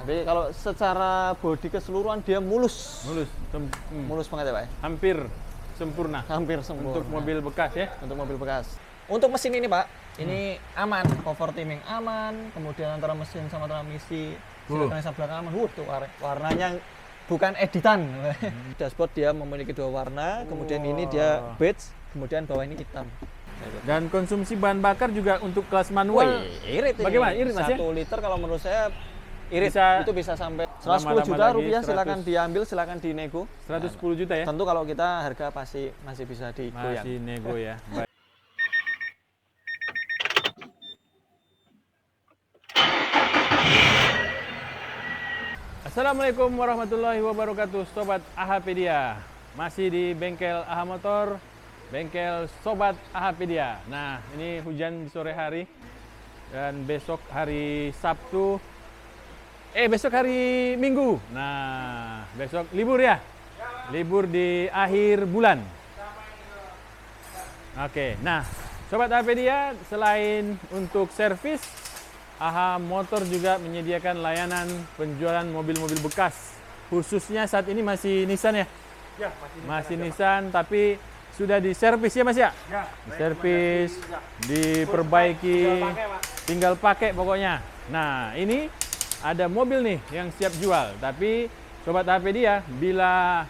Tapi kalau secara bodi keseluruhan dia mulus. Mulus banget ya Pak? Hampir sempurna. Hampir sempurna. Untuk mobil bekas ya? Untuk mobil bekas. Untuk mesin ini Pak, ini aman, cover timing aman, kemudian antara mesin sama transmisi, silikon belakang aman. Tuh warnanya bukan editan. Dashboard dia memiliki dua warna, kemudian ini dia beige, kemudian bawah ini hitam. Dan konsumsi bahan bakar juga untuk kelas manual. Irit ini. Bagaimana? Irit Mas ya? 1 liter kalau menurut saya irit. Itu bisa sampai 110 juta lagi, rupiah, 100. silakan diambil, silakan dinego. 110 juta ya? Tentu kalau kita harga pasti masih bisa digoyang. Masih nego ya. Baik. Assalamualaikum warahmatullahi wabarakatuh, Sobat AHpedia. Masih di bengkel AH Motor, bengkel Sobat AHpedia. Nah, ini hujan di sore hari dan besok hari Sabtu. Besok hari Minggu. Nah, besok libur ya? Libur di akhir bulan. Oke, nah, Sobat AHpedia, selain untuk servis, AH Motor juga menyediakan layanan penjualan mobil-mobil bekas. Khususnya saat ini masih Nissan ya? Ya, masih Nissan, tapi sudah diservis ya Mas ya? Ya, diservis, diperbaiki, tinggal pakai pokoknya. Nah, ini ada mobil nih yang siap jual, tapi Sobat AHpedia bila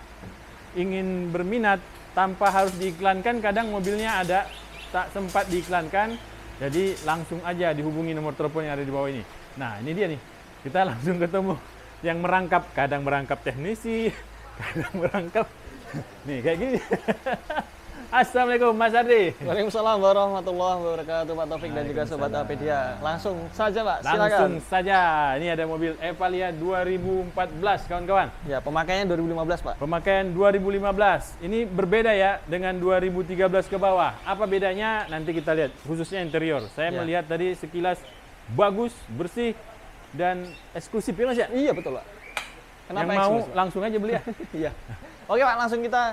ingin berminat tanpa harus diiklankan, kadang mobilnya ada tak sempat diiklankan. Jadi langsung aja dihubungi nomor telepon yang ada di bawah ini. Nah, ini dia nih. Kita langsung ketemu yang merangkap. Kadang merangkap teknisi, kadang merangkap. Nih, kayak gini. Assalamualaikum Mas Ardi. Waalaikumsalam warahmatullahi wabarakatuh Pak Taufik dan juga Sobat AHpedia. Langsung saja Pak, silakan. Langsung saja. Ini ada mobil Evalia 2014 kawan-kawan. Ya, pemakaiannya 2015 Pak. Pemakaian 2015. Ini berbeda ya dengan 2013 ke bawah. Apa bedanya? Nanti kita lihat. Khususnya interior. Saya melihat tadi sekilas bagus, bersih, dan eksklusif ya Mas ya? Iya betul Pak. Kenapa yang mau eksklusif, Pak? langsung aja beli ya? Iya. Oke Pak, langsung kita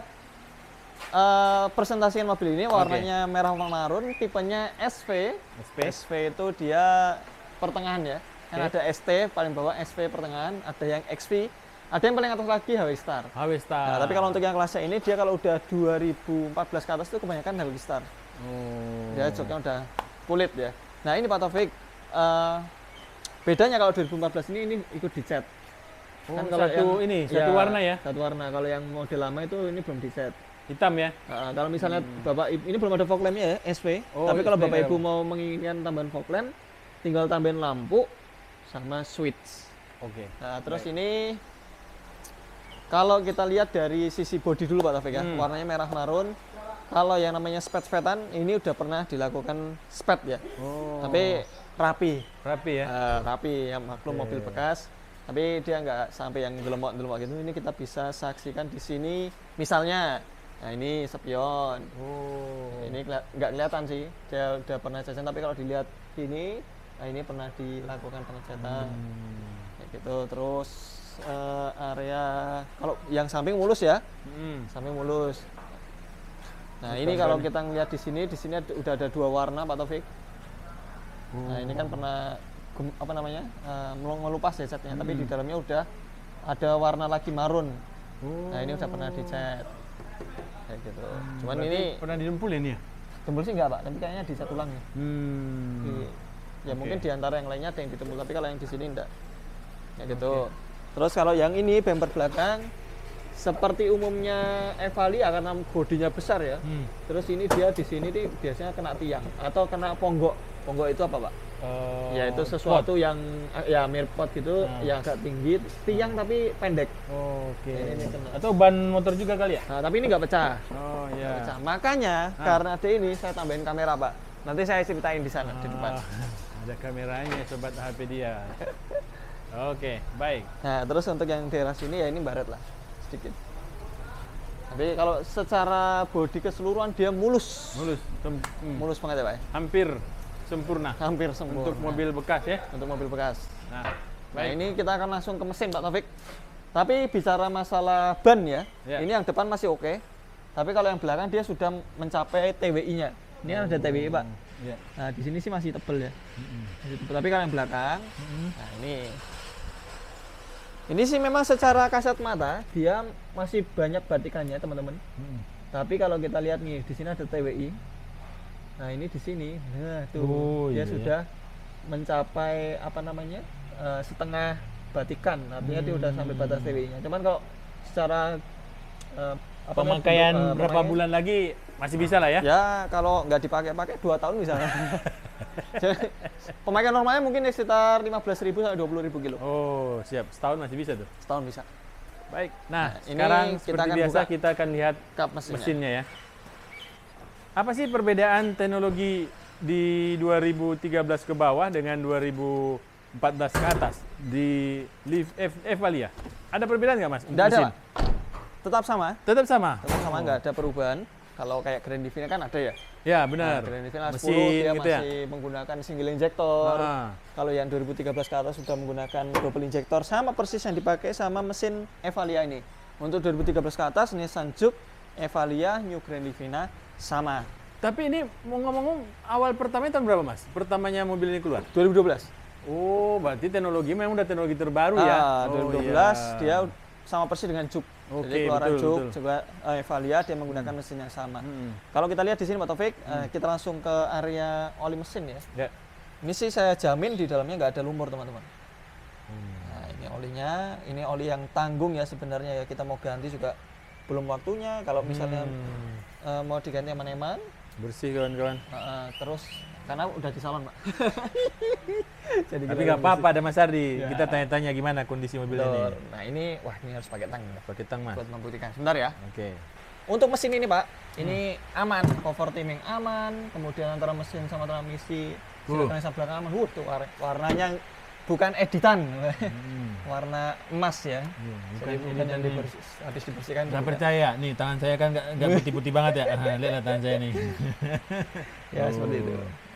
presentasikan mobil ini. Warnanya merah marun, tipenya SV. SV itu dia pertengahan ya. Kan ada ST paling bawah, SV pertengahan, ada yang XV, ada yang paling atas lagi HW Star. HW Star. Nah, tapi kalau untuk yang kelasnya ini dia kalau udah 2014 ke atas itu kebanyakan HW Star. Dia joknya udah kulit ya. Nah, ini Pak Taufik, bedanya kalau 2014 ini ikut dicat. Kan kalau satu warna ya? Satu warna. Kalau yang model lama itu ini belum dicat. Hitam ya? Kalau misalnya Bapak ini belum ada fog lampnya ya, SV. Tapi kalau Bapak Ibu mau menginginkan tambahan fog lamp, tinggal tambahin lampu sama switch. Oke. Nah, terus ini kalau kita lihat dari sisi bodi dulu Pak Taufik ya, warnanya merah marun. Kalau yang namanya spet-spetan ini udah pernah dilakukan spet ya. Tapi rapi. Rapi ya? Rapi, yang maklum mobil bekas. Tapi dia nggak sampai yang delok-delok gitu. Ini kita bisa saksikan di sini. Misalnya, nah ini spion. Ini nggak kelihatan sih. Dia udah pernah jajan. Tapi kalau dilihat ini, nah ini pernah dilakukan pengecatan. Kayak gitu. Terus area kalau yang samping mulus ya. Samping mulus. Nah, ini kalau kita ngeliat di sini udah ada dua warna Pak Taufik. Nah, ini kan pernah melupas ya catnya, tapi di dalamnya udah ada warna lagi marun. Nah, ini udah pernah dicat. Kayak gitu. Cuman berarti ini pernah didempul ya ini ya? dempul sih enggak, Pak, tapi kayaknya dicat ulang ya. Ya mungkin di antara yang lainnya ada yang didempul, tapi kalau yang di sini enggak. Ya gitu. Terus kalau yang ini bumper belakang seperti umumnya Evalia karena bodinya besar ya. Terus ini dia di sini nih biasanya kena tiang atau kena ponggok. Ponggok itu apa, Pak? Ya itu sesuatu yang ya mirror pot gitu, yang agak tinggi, tiang tapi pendek. Ini kena. Atau ban motor juga kali ya? Nah, tapi ini nggak pecah. Iya. Pecah. Makanya karena ada ini saya tambahin kamera, Pak. Nanti saya ceritain di sana di depan. Ada kameranya Sobat AHpedia. Oke, baik. Nah, terus untuk yang daerah sini ya ini baret lah sedikit. Tapi kalau secara bodi keseluruhan dia mulus. Mulus banget ya, Pak. Hampir sempurna. Hampir sempurna. Untuk mobil bekas ya? Untuk mobil bekas. Nah, Nah, ini kita akan langsung ke mesin Pak Taufik. Tapi bicara masalah ban ya, ini yang depan masih oke. Tapi kalau yang belakang dia sudah mencapai TWI-nya. Ini kan ada TWI Pak. Nah, di sini sih masih tebel ya. Masih tebel. Tapi kalau yang belakang, nah ini Ini sih memang secara kasat mata dia masih banyak batikannya teman-teman. Tapi kalau kita lihat nih di sini ada TWI. Nah ini di sini, nah tuh dia sudah mencapai apa namanya setengah batikan. Artinya dia udah sampai batas TWI-nya. Cuman kalau secara pemakaian berapa bulan lagi masih bisa lah ya? Ya kalau nggak dipakai-pakai 2 tahun misalnya. Pemakaian normalnya mungkin sekitar 15.000 sampai 20.000 kilo. Oh siap, setahun masih bisa tuh? Setahun bisa. Baik, nah ini sekarang kita seperti akan biasa buka kita akan lihat kap mesinnya ya. Apa sih perbedaan teknologi di 2013 ke bawah dengan 2014 ke atas di Evalia? Ada perbedaan nggak Mas? Nggak ada, Pak. Tetap sama. Tetap sama? Tetap sama, nggak ada perubahan. Kalau kayak Grand Divina kan ada ya? Ya benar. Nah, Grand Divina 10 mesin dia gitu masih menggunakan single injektor. Ah. Kalau yang 2013 ke atas sudah menggunakan double injektor, sama persis yang dipakai sama mesin Evalia ini. Untuk 2013 ke atas Nissan Juke, Evalia, New Grand Divina sama. Tapi ini mau ngomong awal pertamanya tahun berapa Mas? Pertamanya mobil ini keluar? 2012. Oh, berarti teknologi memang udah teknologi terbaru ya? 2012 iya. dia sama persis dengan Juke. Oke, Jadi keluaran betul, Juke betul. juga Evalia dia menggunakan mesin yang sama. Kalau kita lihat di sini Pak Taufik, kita langsung ke area oli mesin ya. Ya. Ini sih saya jamin di dalamnya nggak ada lumur teman-teman. Nah ini olinya, ini oli yang tanggung ya sebenarnya ya, kita mau ganti juga belum waktunya. Kalau misalnya mau diganti eman-eman, Bersih kawan-kawan. terus karena udah di salon Pak. Jadi Tapi kita nggak apa-apa, ada Mas Ardi. Ya. Kita tanya-tanya gimana kondisi mobil ini. betul. Nah ini, wah ini harus pakai tang Pakai tang Mas. buat membuktikan. Sebentar ya. Oke. Untuk mesin ini Pak, ini aman, cover timing aman, kemudian antara mesin sama transmisi, sinkronisasi belakang aman. Tuh warnanya bukan editan, warna emas ya. Jadi bukan yang habis dibersihkan. Nggak percaya, nih tangan saya kan nggak putih-putih banget ya. Lihatlah tangan saya nih. Ya seperti itu.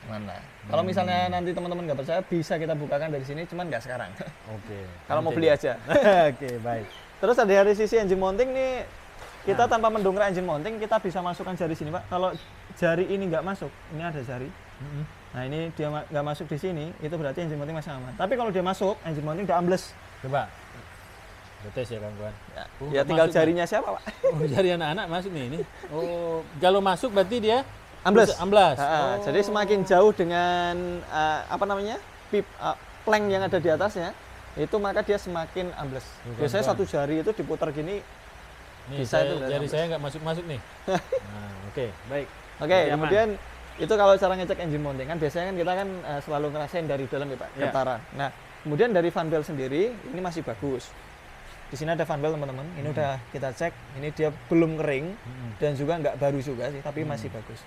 Mana? Kalau misalnya nanti teman-teman nggak percaya, bisa kita bukakan dari sini, cuman nggak sekarang. Oke. Kalau mau beli aja. Oke, baik. Terus dari sisi engine mounting nih, kita tanpa mendongkrak engine mounting, kita bisa masukkan jari sini Pak. Kalau jari ini nggak masuk, ini ada jari. Nah ini dia nggak masuk di sini, itu berarti engine mounting masih aman. Tapi kalau dia masuk, engine mounting udah ambles. Coba. Kita tes ya kawan-kawan. Ya tinggal jarinya siapa Pak? Oh, jari anak-anak masuk nih ini. Oh, kalau masuk berarti dia Ambles. Amblas. Jadi semakin jauh dengan apa namanya plank yang ada di atasnya, itu maka dia semakin ambles. Biasanya satu jari itu diputar gini. Nih, Bisa itu udah jari ambles. saya nggak masuk-masuk nih. Nah, oke, baik. Oke, Berarti aman. kemudian itu kalau cara ngecek engine mounting kan biasanya kan kita kan selalu ngerasain dari dalam ya Pak, Ya. getaran. Nah, kemudian dari fan belt sendiri ini masih bagus. Di sini ada fan belt teman-teman. Ini udah kita cek, ini dia belum kering dan juga nggak baru juga sih, tapi masih bagus.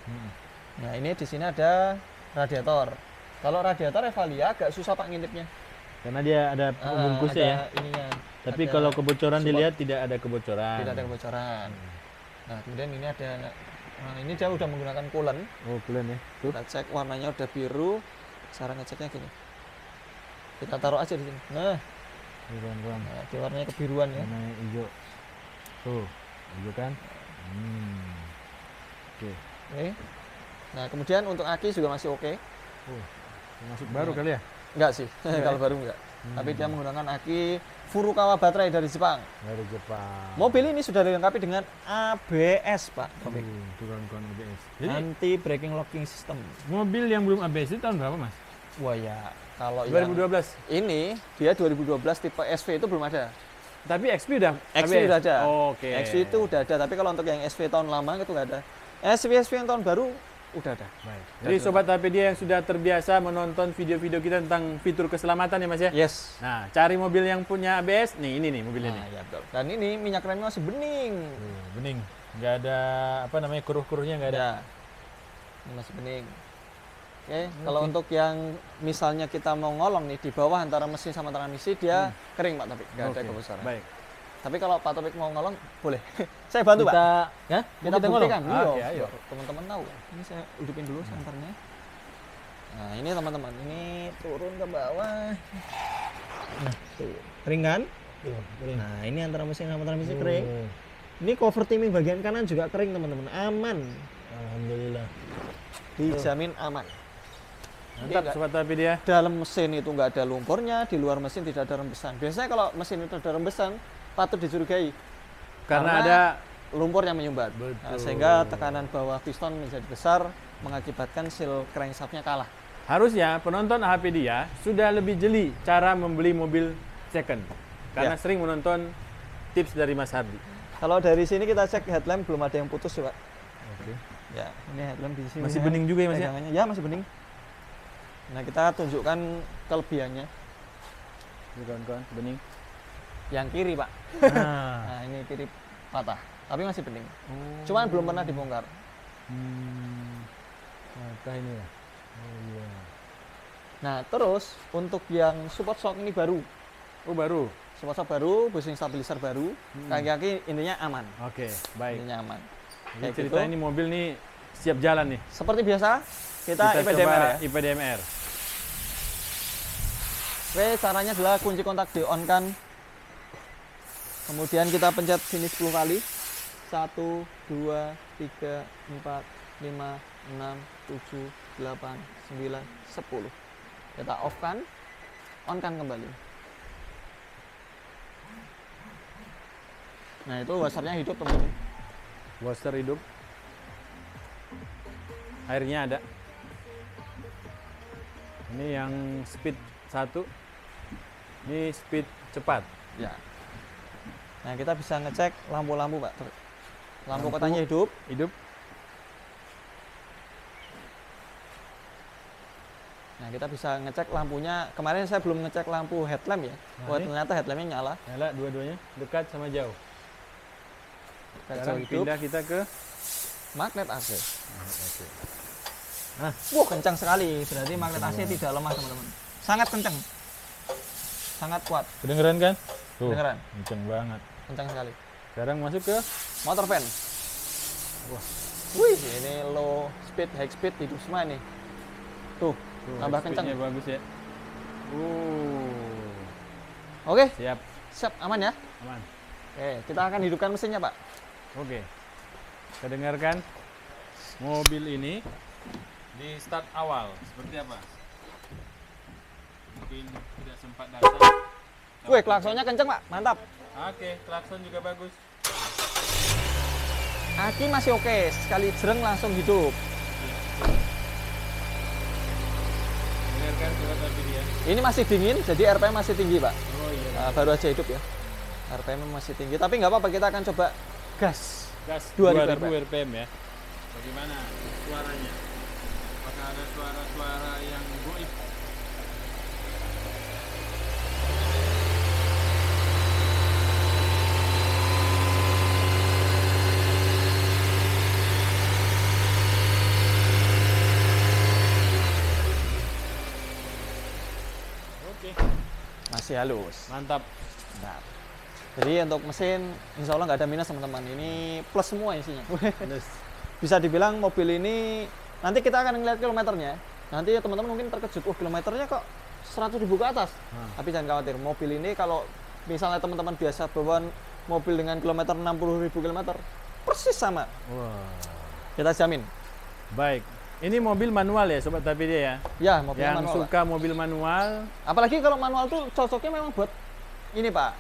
Nah, ini di sini ada radiator. Kalau radiator Evalia agak susah Pak ngintipnya. Karena dia ada pembungkusnya ya. Ininya. Tapi ada kalau kebocoran support. dilihat tidak ada kebocoran. Tidak ada kebocoran. Nah, kemudian ini ada ini dia udah menggunakan coolant. Oh, keren ya. Tuh. Kita cek warnanya udah biru. Cara ngeceknya gini. Kita taruh aja di sini. Nah, Kawan-kawan. dia warnanya kebiruan ya. Warnanya hijau. Tuh, hijau kan? Oke. Oke. Nah, kemudian untuk aki juga masih oke. Oh, masuk baru kali ya? Enggak sih, kalau baru enggak. Tapi dia menggunakan aki Furukawa baterai dari Jepang. Dari Jepang. Mobil ini sudah dilengkapi dengan ABS, Pak. Tuh kawan-kawan ABS. Jadi Anti braking locking system. mobil yang belum ABS itu tahun berapa Mas? Wah ya, kalau 2012. ini dia 2012 tipe SV itu belum ada. Tapi XP udah XV ABS? udah ada. Oke. XV itu udah ada, tapi kalau untuk yang SV tahun lama itu nggak ada. SV yang tahun baru udah ada. Baik. Jadi sobat HPD yang sudah terbiasa menonton video-video kita tentang fitur keselamatan ya Mas ya? Yes. Nah, cari mobil yang punya ABS, nih ini nih mobil ini. Nah, ya betul. Dan ini minyak remnya masih bening. Bening. Nggak ada apa namanya keruh-keruhnya nggak ada. Ya. Ini masih bening. Oke, kalau untuk yang misalnya kita mau ngolong nih di bawah antara mesin sama transmisi dia kering Pak, tapi nggak ada Oke, kebocoran. Baik. Tapi kalau Pak Topik mau ngolong boleh. Saya bantu Pak. Ya? Kita buktikan. Ah, Iya, oke, ayo. teman-teman tahu. Ini saya hidupin dulu senternya. Nah, ini teman-teman, ini turun ke bawah. Nah, tuh. Kering kan? Nah, ini antara mesin sama transmisi kering. Ini cover timing bagian kanan juga kering, teman-teman. Aman. Alhamdulillah. Dijamin aman. Mantap Nggak- sobat tapi dia. dalam mesin itu nggak ada lumpurnya, di luar mesin tidak ada rembesan. Biasanya kalau mesin itu ada rembesan, patut dicurigai Karena Karena- ada lumpur yang menyumbat. Nah, Betul. sehingga tekanan bawah piston menjadi besar, mengakibatkan seal crankshaftnya kalah. harusnya penonton HP dia sudah lebih jeli cara membeli mobil second. Karena Ya. sering menonton tips dari Mas Hardi. Kalau dari sini kita cek headlamp belum ada yang putus ya, Pak. Oke. Ya, ini headlamp di sini. Masih bening juga ya, Mas ya? Pegangannya. Ya, masih bening. Nah, kita tunjukkan kelebihannya. Ini kawan-kawan, bening. Yang kiri, Pak. Nah. Nah, ini kiri patah, tapi masih bening. Oh. Cuman belum pernah dibongkar. Mata ini ya. Oh iya. Nah, terus untuk yang support shock ini baru. Oh baru. Support shock baru, bushing stabilizer baru, kaki-kaki intinya aman. Oke, baik. Intinya aman. Jadi Kayak ceritanya gitu. ini mobil nih siap jalan nih. Seperti biasa, kita IPDMR coba ya. IPDMR. Oke, caranya adalah kunci kontak di on kan. Kemudian kita pencet sini 10 kali. 1, 2, 3, 4, 5, 6, 7, 8, 9, 10. Kita off kan, on kan kembali. Nah, itu washernya hidup teman-teman. Washer hidup. Airnya ada. Ini yang speed 1. Ini speed cepat. Ya. Nah, kita bisa ngecek lampu-lampu, Pak. Lampu Lampu. kotanya hidup. Hidup. Nah, kita bisa ngecek lampunya. Kemarin saya belum ngecek lampu headlamp ya. Nah, Wah, ini. ternyata headlampnya nyala. Nyala dua-duanya, dekat sama jauh. Kaca Sekarang hidup. pindah kita ke Magnet AC. oke. Wah, kencang sekali. Berarti magnet AC tidak lemah, teman-teman. Sangat kencang. Sangat kuat. Kedengeran kan? Tuh, Kedengeran. kenceng banget. Kencang sekali. Sekarang masuk ke Motor fan. Wah. Wih, ini low speed, high speed hidup semua nih. Tuh, tambah kencang. speednya bagus ya. Oke, Siap, siap, aman ya? aman. Oke, kita akan hidupkan mesinnya, Pak. Oke. Kita dengarkan mobil ini di start awal seperti apa? Mungkin tidak sempat datang. Wih, klaksonnya kenceng, Pak. Mantap. Oke, klakson juga bagus. Aki masih oke, sekali jereng langsung hidup. Dengarkan suara tapi dia. Ini masih dingin, jadi RPM masih tinggi, Pak. Oh iya. Nah, baru aja hidup ya. RPM masih tinggi, tapi nggak apa-apa, kita akan coba gas. Gas 2000 2000 RPM ya. Bagaimana suaranya? Apakah ada suara-suara yang goib? Oke, Masih halus. mantap. Nah, jadi untuk mesin, insya Allah nggak ada minus, teman-teman. Ini plus semua isinya. Plus. Bisa dibilang mobil ini, nanti kita akan ngeliat kilometernya. Nanti ya teman-teman mungkin terkejut, kilometernya kok 100.000 ke atas. Tapi jangan khawatir, mobil ini kalau misalnya teman-teman biasa bawa mobil dengan kilometer 60.000 km, persis sama. Wah. Kita jamin. Baik. Ini mobil manual ya, sobat tapi dia ya. Ya, mobil Yang manual. Pak. suka mobil manual, Apalagi kalau manual tuh cocoknya memang buat ini, Pak,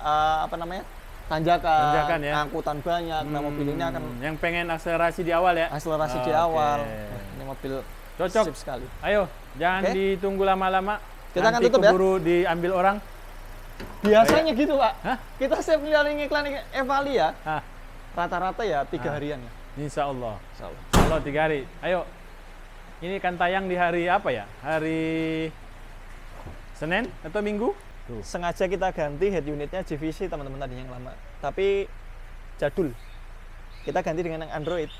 apa namanya? Tanjakan, Tanjakan ya. angkutan banyak. Nah, mobil ini akan yang pengen akselerasi di awal ya. akselerasi di Oke. awal. Wah, ini mobil Cocok. sip sekali. Ayo, jangan Oke. ditunggu lama-lama. Kita akan Nanti tutup ya. keburu diambil orang. Biasanya gitu, Pak. Hah? Kita setiap kali iklan Evali ya, Ah, rata-rata ya 3 Ah. harian ya. insya Allah. Insya Allah. Kalau 3 hari. Ayo. Ini kan tayang di hari apa ya? Hari Senin atau Minggu? Tuh. Sengaja kita ganti head unitnya JVC, teman-teman, tadi yang lama. Tapi jadul. Kita ganti dengan yang Android.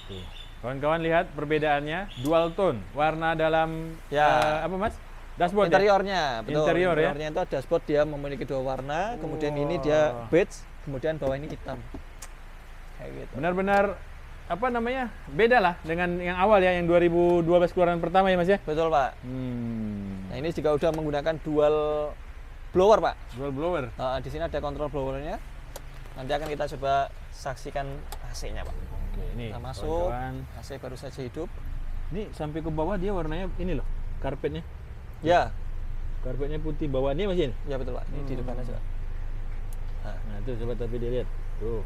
Tuh. Kawan-kawan lihat perbedaannya, dual tone, warna dalam Ya. apa Mas? Dashboard ya? Interiornya, betul. Interior ya? Interiornya itu dashboard dia memiliki 2 warna, kemudian ini dia beige, kemudian bawah ini hitam. Kayak gitu. Benar-benar apa namanya? Beda lah dengan yang awal ya, yang 2012 keluaran pertama ya Mas ya? Betul, Pak. Nah, ini juga udah menggunakan dual blower, Pak. Dual blower. Di sini ada kontrol blowernya. Nanti akan kita coba saksikan AC-nya, Pak. Oke, ini Kita masuk, kawan-kawan. AC baru saja hidup. Ini sampai ke bawah dia warnanya ini loh. karpetnya. Ya, Karpetnya putih, bawaannya masih ini. ya betul Pak. Ini di depan aja Pak. Nah, tuh sobat tapi dia lihat. Tuh.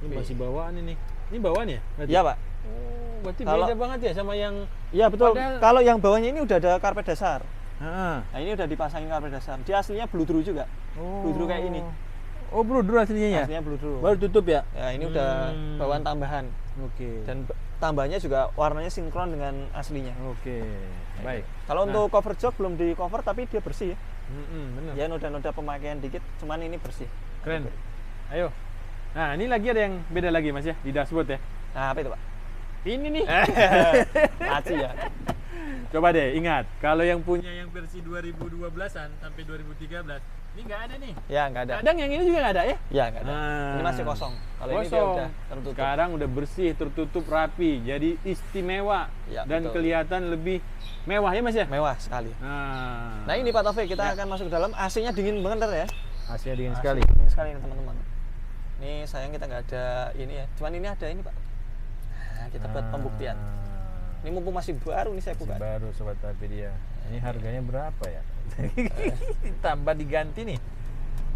Ini Oke. masih bawaan ini. Ini bawaan ya? Berarti? Iya Pak. Oh, berarti Kalau- beda banget ya sama yang Iya betul. Padahal- Kalau yang bawahnya ini udah ada karpet dasar. Heeh. Nah ini udah dipasangin karpet dasar. Dia aslinya bludru juga. Bludru kayak ini. Oh, bludru aslinya ya? Aslinya bludru. Baru tutup ya? Ya ini udah bawaan tambahan. Oke. Dan tambahnya juga warnanya sinkron dengan aslinya. Oke. Baik. Kalau untuk cover jok belum di cover tapi dia bersih ya. Benar. Ya noda-noda pemakaian dikit, cuman ini bersih. Keren. Ayo. Nah, ini lagi ada yang beda lagi Mas ya di dashboard ya. Nah apa itu Pak? Ini nih. Laci ya. Coba deh ingat, kalau yang punya yang versi 2012-an sampai 2013, ini nggak ada nih. Ya nggak ada. Kadang yang ini juga nggak ada ya? Ya nggak ada. Nah. Ini masih kosong. Kalau ini dia Kosong. udah tertutup. Sekarang udah bersih, tertutup rapi, jadi istimewa Ya, dan betul. kelihatan lebih mewah ya Mas ya? Mewah sekali. Nah, Nah ini Pak Taufik, kita akan masuk ke dalam. AC-nya dingin banget ya. AC dingin AC sekali. Dingin sekali nih teman-teman. Ini sayang kita nggak ada ini ya. Cuman ini ada ini Pak. Nah kita buat pembuktian. Ini mumpung masih baru nih saya Masih buka. baru sobat tapi dia. Ini harganya berapa ya? Tambah diganti nih.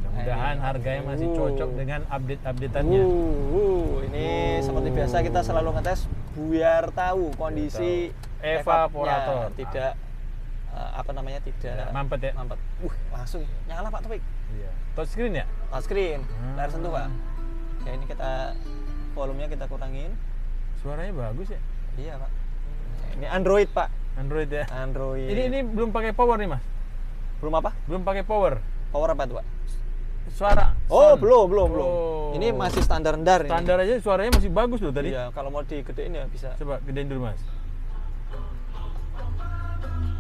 Mudah-mudahan Ini. harganya masih cocok dengan update-updateannya. Ini seperti biasa kita selalu ngetes biar tahu kondisi Evaporator. tidak apa namanya tidak Mampet ya? mampet. Langsung nyala Pak Taufik. Iya. Touchscreen ya? Touchscreen, layar sentuh Pak. Ya ini kita volumenya kita kurangin. Suaranya bagus ya? Iya Pak. Ini Android Pak. Android ya? Android. Ini belum pakai power nih Mas? belum apa? Belum pakai power. Power apa tuh Pak? Suara. Oh sound. belum. Oh. Ini masih standar rendah ini. Standar aja suaranya masih bagus loh tadi. Iya, kalau mau digedein ya bisa. Coba gedein dulu Mas.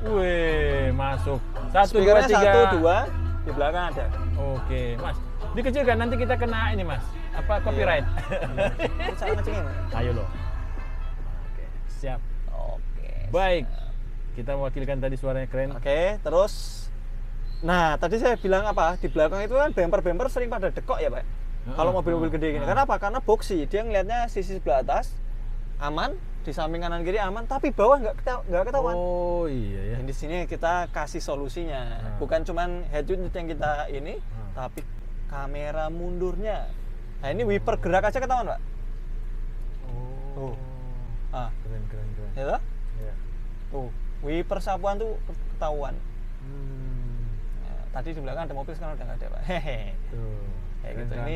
Wih, masuk. 1, 2, Speakernya 3. 1, 2, di belakang ada. Oke, Mas. Dikecilkan nanti kita kena ini Mas. Apa copyright? Ini cara ngecengin Pak. Ayo loh. Oke, siap. Oke. Baik. Kita mewakilkan tadi suaranya keren. Oke, terus nah, tadi saya bilang apa? Di belakang itu kan bumper-bumper sering pada dekok ya, Pak. Kalau mobil-mobil gede gini. Kenapa? Karena boxy. Dia ngelihatnya sisi sebelah atas aman, di samping kanan kiri aman, tapi bawah nggak ketahuan. Oh iya ya. Dan di sini kita kasih solusinya. Bukan cuman head unit yang kita ini, tapi kamera mundurnya. Nah, ini wiper gerak aja ketahuan, Pak. Oh. Ah, Keren. ya toh? Iya. Tuh, wiper sapuan tuh ketahuan. Hmm. Nah, tadi di belakang ada mobil, sekarang udah nggak ada, Pak. Hehehe. Tuh. Kayak Keren gitu. kan?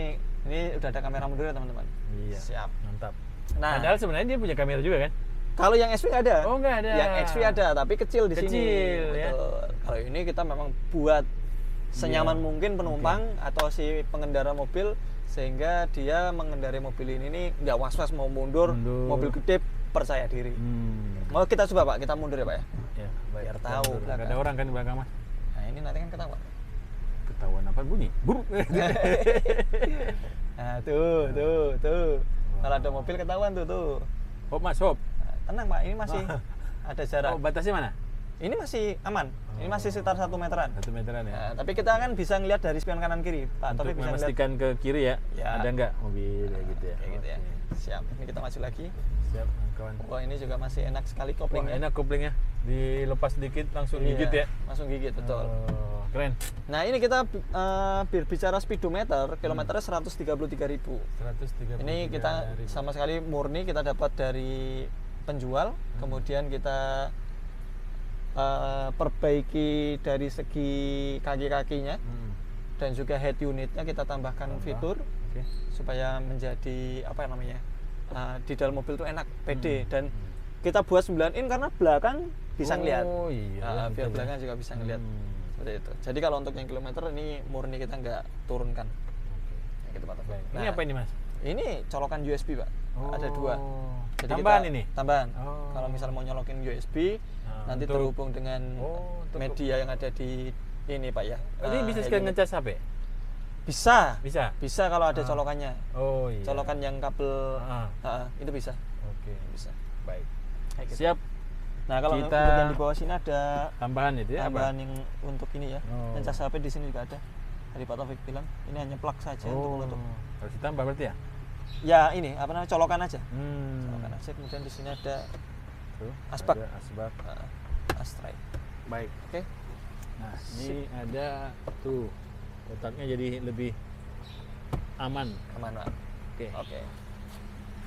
Ini udah ada kamera mundur ya, teman-teman. Iya. Siap. Mantap. Nah, Padahal sebenarnya dia punya kamera juga kan? kalau yang XV nggak ada. Oh, nggak ada. Yang XV ada, tapi kecil di sini. Kecil, ya. Betul. Kalau ini kita memang buat senyaman mungkin penumpang atau si pengendara mobil, sehingga dia mengendarai mobil ini nih nggak was-was mau mundur, mobil gede, percaya diri. Mau kita coba Pak, kita mundur ya Pak ya. Ya, baik. Biar tahu Nggak belakang. ada orang kan di belakang Mas? Nah ini nanti kan ketahuan. Ketahuan apa bunyi? Buruk. Nah tuh. Kalau ada mobil ketahuan tuh. Hop Mas, hop. Nah, tenang Pak, ini masih ada jarak. Oh, batasnya mana? Ini masih aman. Ini masih sekitar 1 meteran. 1 meteran ya. Nah, tapi kita kan bisa ngelihat dari spion kanan kiri, Pak. Untuk Tapi bisa ngelihat memastikan ke kiri ya. Ya. Ada nggak mobil kayak gitu ya? kayak gitu ya. Oke. Siap. Ini kita maju lagi. Siap, kawan. Wah, ini juga masih enak sekali Wah, koplingnya. enak koplingnya. Dilepas sedikit langsung Iya, gigit ya. Langsung gigit, betul. Oh, keren. Nah, ini kita berbicara speedometer, kilometernya 133.000. 130. Ini kita sama sekali murni kita dapat dari penjual, kemudian kita perbaiki dari segi kaki-kakinya dan juga head unitnya kita tambahkan fitur supaya menjadi apa namanya di dalam mobil itu enak, pede dan kita buat 9 in karena belakang bisa ngeliat. Oh iya. Biar belakang juga bisa ngeliat seperti itu. Jadi kalau untuk yang kilometer ini murni kita nggak turunkan. Ya, gitu, Pak Taufik. Ini apa ini Mas? Ini colokan USB Pak. Ada 2. Jadi tambahan kita, ini? Tambahan. Oh. Kalau misal mau nyolokin USB, nanti terhubung dengan media yang ada di ini Pak ya. Jadi bisa sekalian ngecas HP? Bisa. Bisa? Bisa kalau ada colokannya. Oh iya. Colokan yang kabel itu bisa. Oke. Bisa. Baik. Kayak gitu. Siap. Nah, kalau Kita- untuk yang di bawah sini ada Tambahan itu ya? tambahan yang untuk ini ya. Oh. Ngecas HP di sini juga ada. Tadi Pak Taufik bilang ini hanya plug saja untuk menutup. Harus ditambah berarti ya? Ya ini apa namanya colokan aja. Hmm. Colokan aja. Kemudian di sini ada Tuh, asbak. ada asbak. Astray. Baik. Oke. Nah, ini ada tuh kotaknya jadi lebih aman. Aman, Pak. Oke. Oke.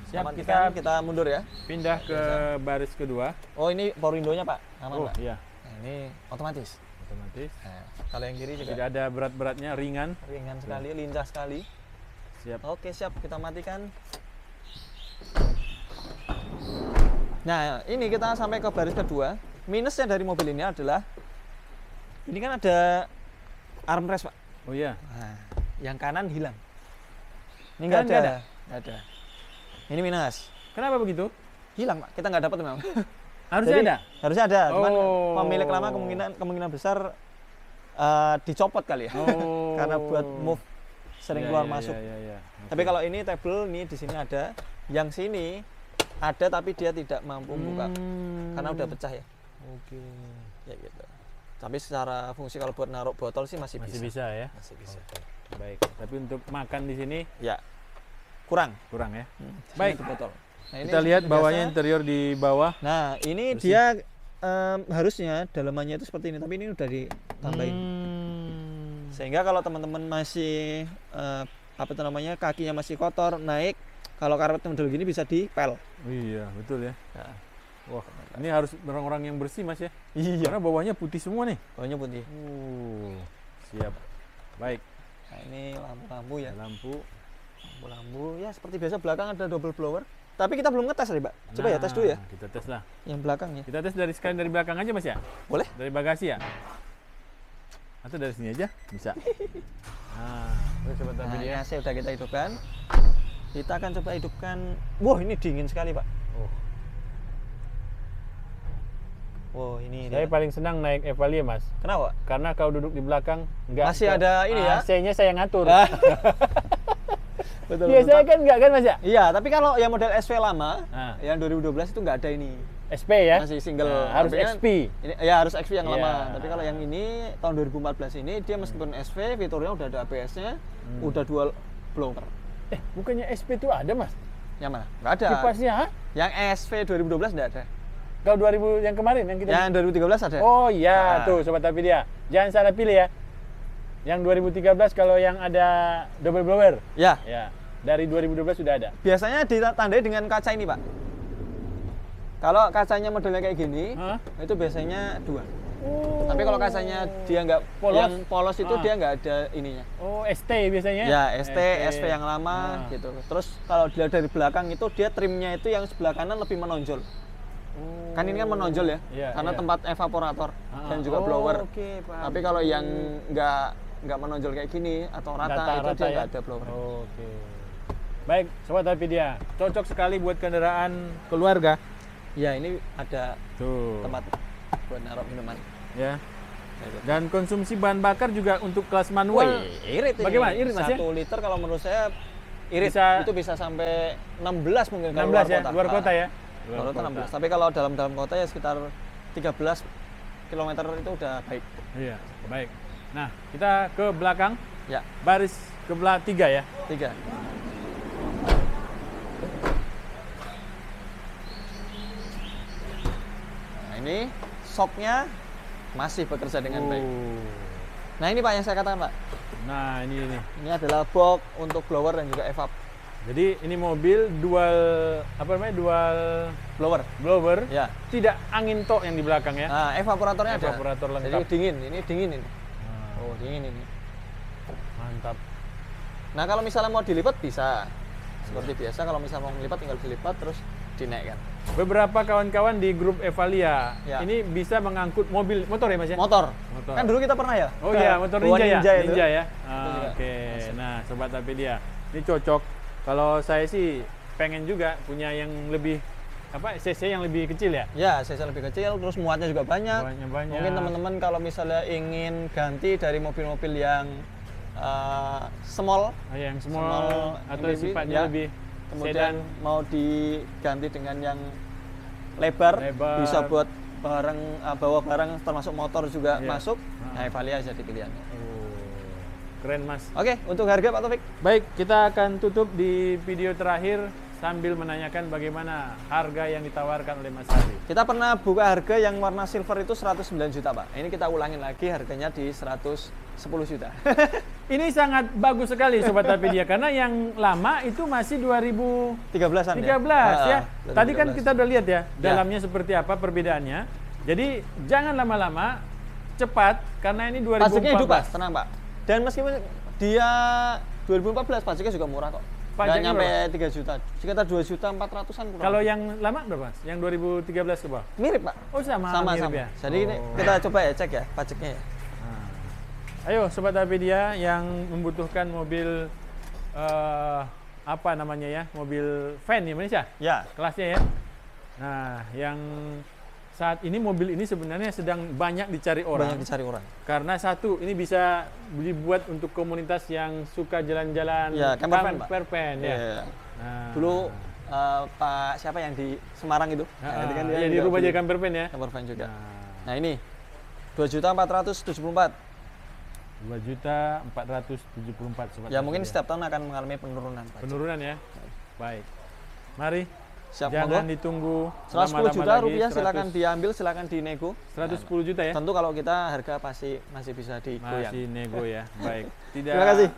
Siap, Aman, kita kita mundur ya. pindah ke baris kedua. Oh, ini power window-nya, Pak. Aman, Oh, Pak. iya. Nah, ini otomatis. Otomatis. Nah, kalau yang kiri juga Tidak ada berat-beratnya, ringan. ringan sekali, lincah sekali. Siap. Oke, siap. Kita matikan. Nah, ini kita sampai ke baris kedua. Minusnya dari mobil ini adalah ini kan ada armrest, Pak. Oh iya. Nah, yang kanan hilang. Ini Kanan nggak nggak ada. Nggak ada. Ini minus. Kenapa begitu? Hilang, Pak. Kita nggak dapat memang. Harusnya Jadi, ada. Harusnya ada. Cuman Oh. pemilik lama kemungkinan besar dicopot kali ya. Oh. Karena buat move sering Iya, keluar iya, masuk. iya, iya. Tapi kalau ini table nih di sini ada, yang sini ada tapi dia tidak mampu buka karena udah pecah ya. Oke. Ya gitu. Tapi secara fungsi kalau buat naruh botol sih masih, Masih bisa. bisa ya. Masih bisa. Baik. Tapi untuk makan di sini Ya. Kurang. kurang ya. Di Baik. sini botol. Nah, ini Kita lihat seperti bawahnya, biasa. interior di bawah. Nah, ini Bersih. dia harusnya dalamannya itu seperti ini, tapi ini udah ditambahin. Sehingga kalau teman-teman masih apa itu namanya, kakinya masih kotor, naik, kalau karpet model gini bisa dipel. Iya, betul ya. Nah, Wah, ini harus orang-orang yang bersih, Mas ya. iya. Karena bawahnya putih semua nih. Bawahnya putih. Siap. Baik. Nah, ini lampu-lampu ya. Lampu. Lampu-lampu ya seperti biasa, belakang ada double blower. Tapi kita belum ngetes nih, Pak. Coba ya tes dulu ya. Kita tes lah. Yang belakangnya. Kita tes sekalian dari belakang aja, Mas ya. Boleh? Dari bagasi ya. Atau dari sini aja? Bisa. Nah, terus sobat Nah, tapi ini dia. AC udah kita hidupkan. Kita akan coba hidupkan. Wah, ini dingin sekali, Pak. Oh, Wah, ini saya dia. paling senang naik Evalia, Mas. Kenapa? Karena kalau duduk di belakang nggak Masih ada ini ya? AC-nya saya ngatur. Betul. Biasanya kan nggak kan, Mas ya? Iya, tapi kalau yang model SV lama, Nah. yang 2012 itu nggak ada ini. SP ya? Masih single. Nah, harus Artinya XP. Ini ya harus XP yang Iya. lama. Tapi kalau yang ini tahun 2014 ini dia meskipun SV, fiturnya udah ada ABS-nya, udah dual blower. Bukannya SP itu ada, Mas? Yang mana? Nggak ada. Kipasnya, ha? Yang SV 2012 nggak ada. Kalau 2000 yang kemarin yang kita. Yang 2013 ada. Oh iya, Nah. tuh sobat tapi dia. Jangan salah pilih ya. Yang 2013 kalau yang ada double blower. Ya. Ya. Dari 2012 sudah ada. Biasanya ditandai dengan kaca ini, Pak. Kalau kacanya modelnya kayak gini, Hah? itu biasanya 2. Oh. Tapi kalau kacanya dia nggak Polos? yang polos itu Ah. dia nggak ada ininya. Oh, ST biasanya? Ya, ST, SV yang lama Ah. gitu. Terus kalau dilihat dari belakang itu dia trimnya itu yang sebelah kanan lebih menonjol. Oh. Kan ini kan menonjol ya, Iya, karena iya. tempat evaporator Ah. dan juga Oh, blower. Oke, paham. Tapi kalau yang nggak menonjol kayak gini atau rata, itu dia nggak ada blower. Oke. Baik, sobat Apidia, cocok sekali buat kendaraan keluarga. Ya, ini ada Tuh. tempat buat naruh minuman. Ya. Dan konsumsi bahan bakar juga untuk kelas manual. Irit ini. Bagaimana? Irit, Mas, ya? 1 liter kalau menurut saya irit Bisa- itu bisa sampai 16 mungkin kalau 16 ya, luar kota. luar kota ya. Luar kota 16. Tapi kalau dalam kota ya sekitar 13 km itu udah baik. Iya, baik. Nah, kita ke belakang, Ya, baris ke belakang 3 ya. 3. Nah, ini shocknya masih bekerja dengan baik. Nah, ini Pak yang saya katakan, Pak. Nah, ini. Ini adalah box untuk blower dan juga evap Jadi ini mobil dual apa namanya? Dual blower. blower. Ya. Tidak angin tok yang di belakang ya. Nah, evaporatornya ada. Evaporator lengkap. Jadi dingin, ini dingin ini. Nah, Oh, dingin ini. mantap. Nah, kalau misalnya mau dilipat bisa. Seperti biasa kalau misalnya mau dilipat tinggal dilipat terus dinaikkan. Beberapa kawan-kawan di grup Evalia Ya. ini bisa mengangkut mobil motor ya Mas ya? Motor. Motor. Kan dulu kita pernah ya? Oh iya, motor Bawa ninja, ya? itu. Ninja ya? juga Oke, masuk. nah Sobat Apedia, ini cocok. Kalau saya sih pengen juga punya yang lebih, apa, cc yang lebih kecil ya? Ya, cc lebih kecil, terus muatnya juga banyak. Banyak. Mungkin teman-teman kalau misalnya ingin ganti dari mobil-mobil yang small, Yang small, small atau MPV, sifatnya ya. lebih kemudian sedan. mau diganti dengan yang lebar, Lebar. bisa buat barang bawa barang termasuk motor juga Iya. masuk. Ah. Nah, Evalia jadi pilihannya. Oh, keren Mas. Oke, untuk harga Pak Taufik. Baik, kita akan tutup di video terakhir sambil menanyakan bagaimana harga yang ditawarkan oleh Mas Hardy. Kita pernah buka harga yang warna silver itu 109 juta, Pak. Ini kita ulangin lagi harganya di 110 juta. Ini sangat bagus sekali Sobat Tapedia karena yang lama itu masih 13-an 2013 ya. ya. Tadi kan kita udah lihat ya dalamnya seperti apa perbedaannya. Jadi jangan lama-lama, cepat karena ini 2014. Pajaknya hidup, Pak. Tenang, Pak. Dan meskipun dia 2014 pajaknya juga murah kok. Nggak Pajaknya nyampe berapa? 3 juta, sekitar 2 juta 400-an kurang. Kalau yang lama berapa? Yang 2013 ke bawah? mirip, Pak. Oh sama mirip ya. Jadi ini kita coba ya cek ya pajaknya ya. Nah. Ayo Sobat Tapedia yang membutuhkan mobil apa namanya ya? Mobil van di Indonesia. Ya. Kelasnya ya. Nah, yang saat ini mobil ini sebenarnya sedang banyak dicari orang. Banyak dicari orang. Karena satu, ini bisa dibuat untuk komunitas yang suka jalan-jalan Ya, camper van, ya. Iya. Nah, Dulu Pak siapa yang di Semarang itu? nah, Nanti kan dia ya di juga rumah beli jadi camper van ya. camper van juga. Nah, Nah, ini 2.474. 2.474 Sobat Ya mungkin Tapedia. setiap tahun akan mengalami penurunan pajak. Penurunan ya. Baik. Mari. Siap, Jangan monggo. ditunggu 110 juta lama-lama rupiah lagi, silakan diambil, silakan dinego. 110 juta ya. Tentu kalau kita harga pasti masih bisa digoyang. Masih nego ya. Baik. Tidak, Terima kasih.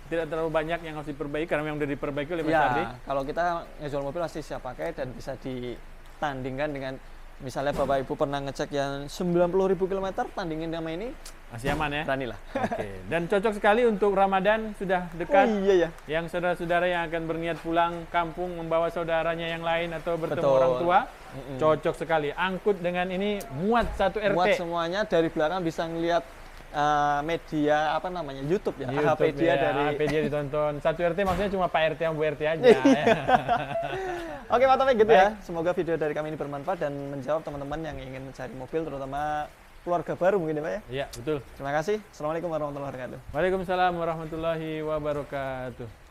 Tidak terlalu banyak yang harus diperbaiki karena yang sudah diperbaiki oleh Mas Hardy. Ya, kalau kita ngejual mobil pasti siap pakai dan bisa ditandingkan dengan misalnya Bapak Ibu pernah ngecek yang 90.000 km, tandingin sama ini, Masih aman ya. beranilah. Oke. Dan cocok sekali untuk Ramadan sudah dekat. Oh iya ya. Yang saudara-saudara yang akan berniat pulang kampung membawa saudaranya yang lain atau bertemu Betul. orang tua, cocok sekali. Angkut dengan ini muat satu RT. Muat semuanya dari belakang bisa ngelihat media apa namanya YouTube ya, YouTube AHPedia dari. AHPedia ditonton. Satu RT maksudnya cuma Pak RT sama Bu RT aja. Iya. ya. Oke Pak Taufik gitu ya. Baik. Semoga video dari kami ini bermanfaat dan menjawab teman-teman yang ingin mencari mobil, terutama keluarga baru mungkin ya Pak ya. Iya betul. Terima kasih. Assalamualaikum warahmatullahi wabarakatuh. Waalaikumsalam warahmatullahi wabarakatuh.